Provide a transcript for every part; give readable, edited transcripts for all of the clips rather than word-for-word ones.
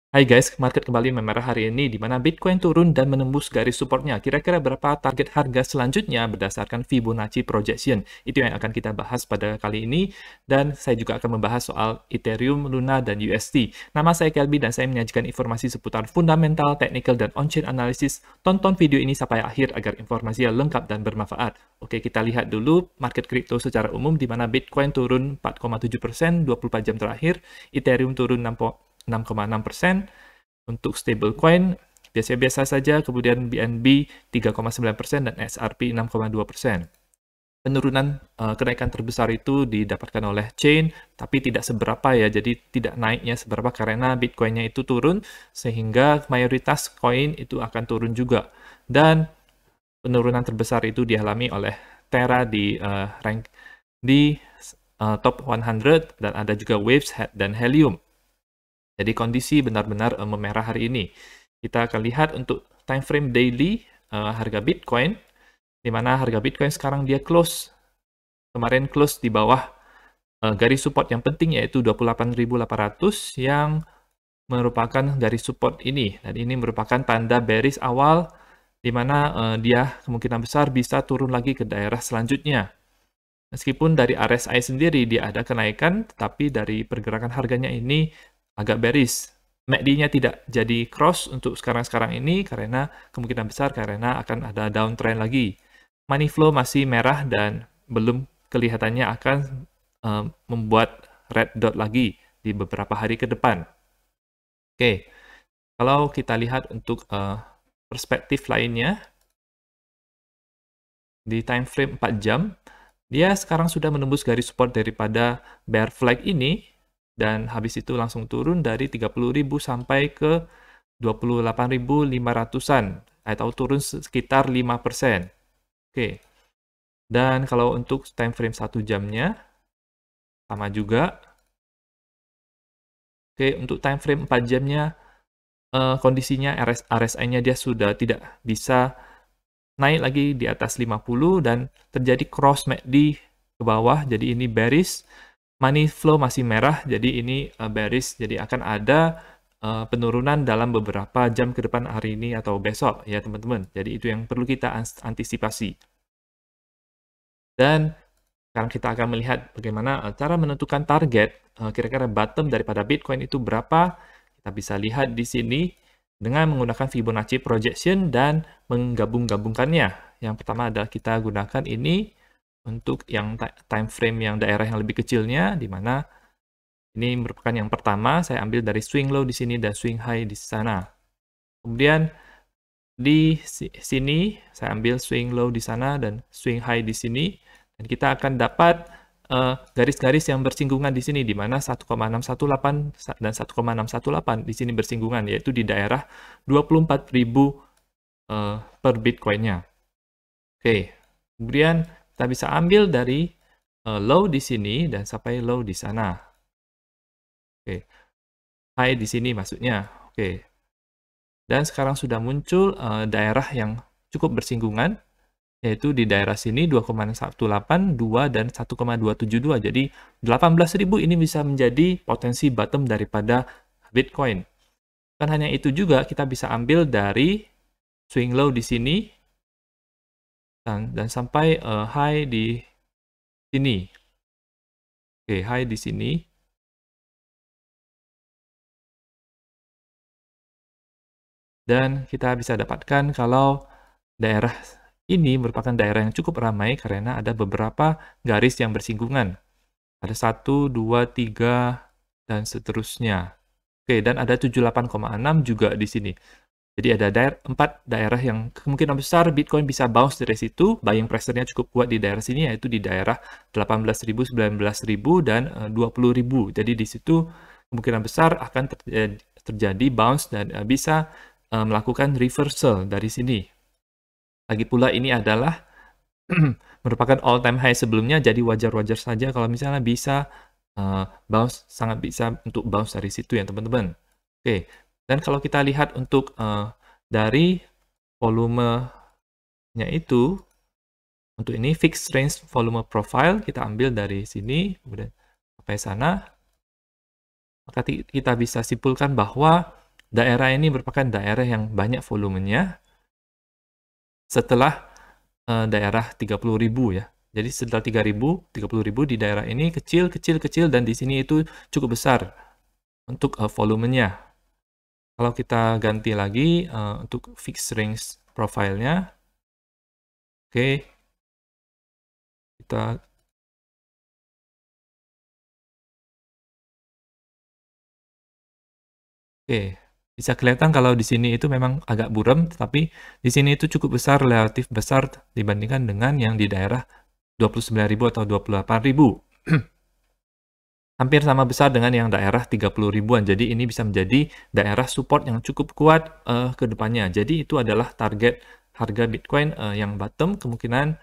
Hai guys, market kembali memerah hari ini di mana Bitcoin turun dan menembus garis supportnya. Kira-kira berapa target harga selanjutnya berdasarkan Fibonacci projection? Itu yang akan kita bahas pada kali ini. Dan saya juga akan membahas soal Ethereum, Luna, dan USD. Nama saya Kelby dan saya menyajikan informasi seputar fundamental, technical, dan on-chain analysis. Tonton video ini sampai akhir agar informasinya lengkap dan bermanfaat. Oke, kita lihat dulu market crypto secara umum di mana Bitcoin turun 4,7% 24 jam terakhir, Ethereum turun 6,6%, untuk stablecoin biasa-biasa saja, kemudian BNB 3,9% dan XRP 6,2%. Penurunan kenaikan terbesar itu didapatkan oleh chain, tapi tidak seberapa ya, jadi tidak naiknya seberapa karena Bitcoin-nya itu turun, sehingga mayoritas koin itu akan turun juga. Dan penurunan terbesar itu dialami oleh Terra di rank di top 100, dan ada juga Waves dan Helium. Jadi kondisi benar-benar memerah hari ini. Kita akan lihat untuk time frame daily harga Bitcoin, di mana harga Bitcoin sekarang dia kemarin close di bawah garis support yang penting yaitu 28.800 yang merupakan garis support ini. Dan ini merupakan tanda bearish awal di mana dia kemungkinan besar bisa turun lagi ke daerah selanjutnya. Meskipun dari RSI sendiri dia ada kenaikan, tetapi dari pergerakan harganya ini agak bearish. MACD-nya tidak jadi cross untuk sekarang-sekarang ini karena kemungkinan besar karena akan ada downtrend lagi. Money flow masih merah dan belum kelihatannya akan membuat red dot lagi di beberapa hari ke depan. Oke, kalau kita lihat untuk perspektif lainnya, di time frame 4 jam, dia sekarang sudah menembus garis support daripada bear flag ini, dan habis itu langsung turun dari 30.000 sampai ke 28.500-an, atau turun sekitar 5%. Oke, dan kalau untuk time frame 1 jamnya, sama juga. Oke, untuk time frame 4 jamnya, kondisinya RSI-nya dia sudah tidak bisa naik lagi di atas 50 dan terjadi cross MACD ke bawah, jadi ini bearish. Money flow masih merah, jadi ini bearish, jadi akan ada penurunan dalam beberapa jam ke depan hari ini atau besok ya teman-teman. Jadi itu yang perlu kita antisipasi. Dan sekarang kita akan melihat bagaimana cara menentukan target, kira-kira bottom daripada Bitcoin itu berapa. Kita bisa lihat di sini dengan menggunakan Fibonacci projection dan menggabung-gabungkannya. Yang pertama adalah kita gunakan ini untuk yang time frame yang daerah yang lebih kecilnya, di mana ini merupakan yang pertama, saya ambil dari swing low di sini dan swing high di sana. Kemudian di sini saya ambil swing low di sana dan swing high di sini, dan kita akan dapat garis-garis yang bersinggungan di sini, di mana 1,618 dan 1,618 di sini bersinggungan, yaitu di daerah 24.000 per Bitcoin-nya. Oke, kemudian kita bisa ambil dari low di sini dan sampai low di sana. Oke, high di sini maksudnya. Oke, dan sekarang sudah muncul daerah yang cukup bersinggungan, yaitu di daerah sini 2,182 dan 1,272. Jadi 18.000 ini bisa menjadi potensi bottom daripada Bitcoin. Bukan hanya itu juga, kita bisa ambil dari swing low di sini dan sampai high di sini. Oke, high di sini. Dan kita bisa dapatkan kalau daerah ini merupakan daerah yang cukup ramai karena ada beberapa garis yang bersinggungan. Ada 1, 2, 3, dan seterusnya. Oke, dan ada 78,6 juga di sini. Jadi ada 4 daerah yang kemungkinan besar Bitcoin bisa bounce dari situ. Buying pressure-nya cukup kuat di daerah sini, yaitu di daerah 18.000, 19.000, dan 20.000. Jadi di situ kemungkinan besar akan terjadi bounce dan bisa melakukan reversal dari sini. Lagi pula ini adalah merupakan all time high sebelumnya, jadi wajar-wajar saja kalau misalnya bisa bounce, sangat bisa untuk bounce dari situ ya teman-teman. Oke, dan kalau kita lihat untuk dari volumenya itu, untuk ini fixed range volume profile, kita ambil dari sini, kemudian sampai sana, maka kita bisa simpulkan bahwa daerah ini merupakan daerah yang banyak volumenya setelah daerah 30.000 ya. Jadi setelah 30.000 di daerah ini kecil, kecil, kecil, dan di sini itu cukup besar untuk volumenya. Kalau kita ganti lagi untuk fixed range profile-nya, oke, kita bisa kelihatan kalau di sini itu memang agak buram, tetapi di sini itu cukup besar, relatif besar dibandingkan dengan yang di daerah 29.000 atau 28.000. Hampir sama besar dengan yang daerah 30.000-an. Jadi ini bisa menjadi daerah support yang cukup kuat ke depannya. Jadi itu adalah target harga Bitcoin yang bottom, kemungkinan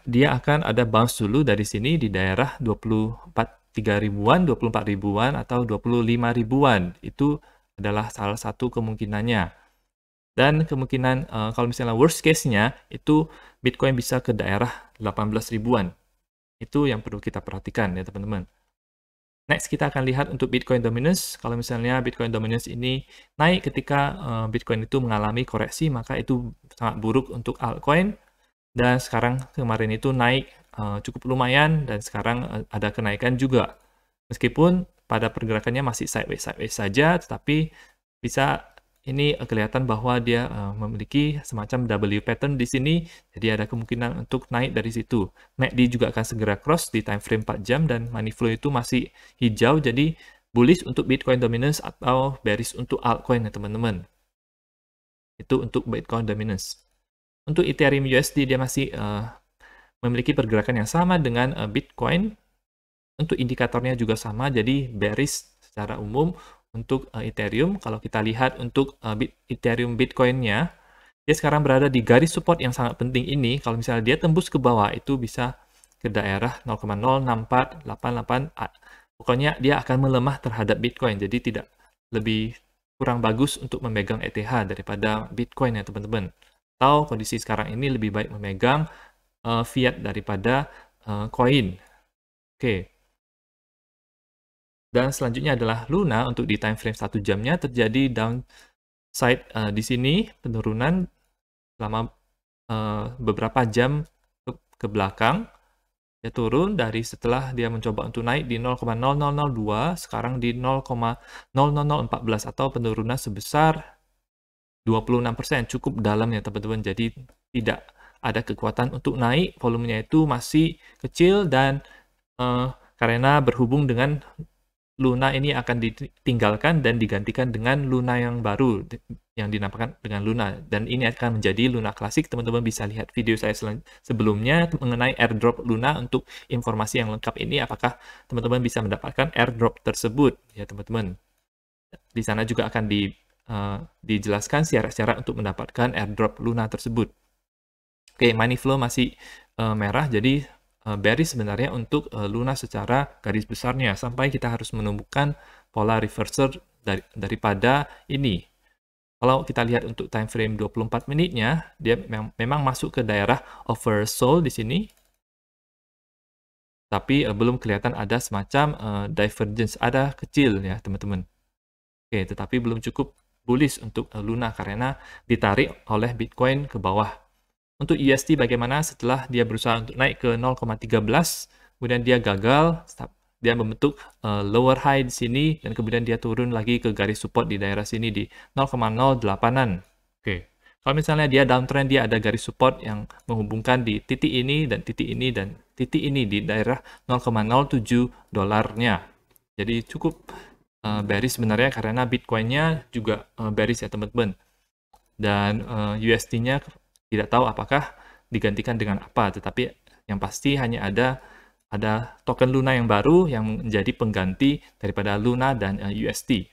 dia akan ada bounce dulu dari sini di daerah 23.000-an, 24.000-an, atau 25.000-an. Itu adalah salah satu kemungkinannya. Dan kemungkinan kalau misalnya worst case-nya, itu Bitcoin bisa ke daerah 18.000-an. Itu yang perlu kita perhatikan ya teman-teman. Next, kita akan lihat untuk Bitcoin dominance. Kalau misalnya Bitcoin dominance ini naik ketika Bitcoin itu mengalami koreksi, maka itu sangat buruk untuk altcoin. Dan sekarang kemarin itu naik cukup lumayan, dan sekarang ada kenaikan juga. Meskipun pada pergerakannya masih sideways saja, tetapi bisa ini kelihatan bahwa dia memiliki semacam W pattern di sini, jadi ada kemungkinan untuk naik dari situ. MACD juga akan segera cross di time frame 4 jam, dan money flow itu masih hijau, jadi bullish untuk Bitcoin dominance atau bearish untuk altcoin ya teman-teman. Itu untuk Bitcoin dominance. Untuk Ethereum USD dia masih memiliki pergerakan yang sama dengan Bitcoin. Untuk indikatornya juga sama, jadi bearish secara umum untuk Ethereum. Kalau kita lihat untuk Ethereum Bitcoin-nya, dia sekarang berada di garis support yang sangat penting ini. Kalau misalnya dia tembus ke bawah, itu bisa ke daerah 0,06488. Pokoknya dia akan melemah terhadap Bitcoin, jadi tidak lebih kurang bagus untuk memegang ETH daripada Bitcoin ya teman-teman. Atau kondisi sekarang ini lebih baik memegang fiat daripada koin. Oke. Dan selanjutnya adalah Luna. Untuk di time frame 1 jamnya terjadi downside di sini, penurunan selama beberapa jam ke belakang. Dia turun dari setelah dia mencoba untuk naik di 0,0002, sekarang di 0,00014, atau penurunan sebesar 26%, cukup dalam ya teman-teman. Jadi tidak ada kekuatan untuk naik, volumenya itu masih kecil, dan karena berhubung dengan Luna ini akan ditinggalkan dan digantikan dengan Luna yang baru yang dinamakan dengan Luna, dan ini akan menjadi Luna klasik. Teman-teman bisa lihat video saya sebelumnya mengenai airdrop Luna. Untuk informasi yang lengkap ini, apakah teman-teman bisa mendapatkan airdrop tersebut ya teman-teman. Di sana juga akan dijelaskan syarat-syarat untuk mendapatkan airdrop Luna tersebut. Oke, money flow masih merah, jadi bearish sebenarnya untuk Luna secara garis besarnya, sampai kita harus menemukan pola reversal daripada ini. Kalau kita lihat untuk time frame 24 menitnya, dia memang masuk ke daerah oversold di sini, tapi belum kelihatan ada semacam divergence, ada kecil ya teman-teman. Oke, tetapi belum cukup bullish untuk Luna karena ditarik oleh Bitcoin ke bawah. Untuk USD bagaimana setelah dia berusaha untuk naik ke 0,13, kemudian dia gagal, dia membentuk lower high di sini, dan kemudian dia turun lagi ke garis support di daerah sini di 0,08-an. Oke. Kalau misalnya dia downtrend, dia ada garis support yang menghubungkan di titik ini dan titik ini dan titik ini di daerah 0,07 dolarnya. Jadi cukup bearish sebenarnya karena Bitcoin-nya juga bearish ya teman-teman. Dan USD-nya tidak tahu apakah digantikan dengan apa, tetapi yang pasti hanya ada token Luna yang baru yang menjadi pengganti daripada Luna dan USD.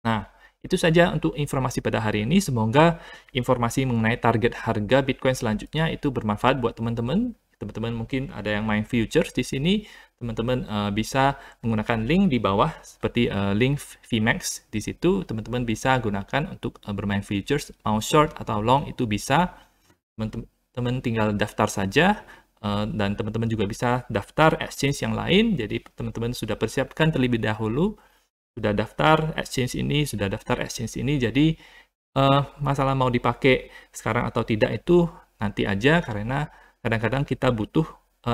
Nah, itu saja untuk informasi pada hari ini. Semoga informasi mengenai target harga Bitcoin selanjutnya itu bermanfaat buat teman-teman. Teman-teman mungkin ada yang main futures di sini, teman-teman bisa menggunakan link di bawah seperti link VMAX. Di situ teman-teman bisa gunakan untuk bermain futures, mau short atau long itu bisa. Teman-teman tinggal daftar saja, dan teman-teman juga bisa daftar exchange yang lain. Jadi teman-teman sudah persiapkan terlebih dahulu sudah daftar exchange ini, sudah daftar exchange ini. Jadi masalah mau dipakai sekarang atau tidak itu nanti aja, karena kadang-kadang kita butuh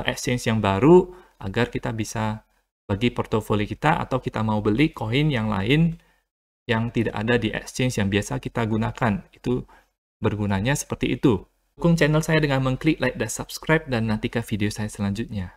exchange yang baru agar kita bisa bagi portofolio kita, atau kita mau beli koin yang lain yang tidak ada di exchange yang biasa kita gunakan. Itu bergunanya seperti itu. Dukung channel saya dengan mengklik like dan subscribe, dan nantikan video saya selanjutnya.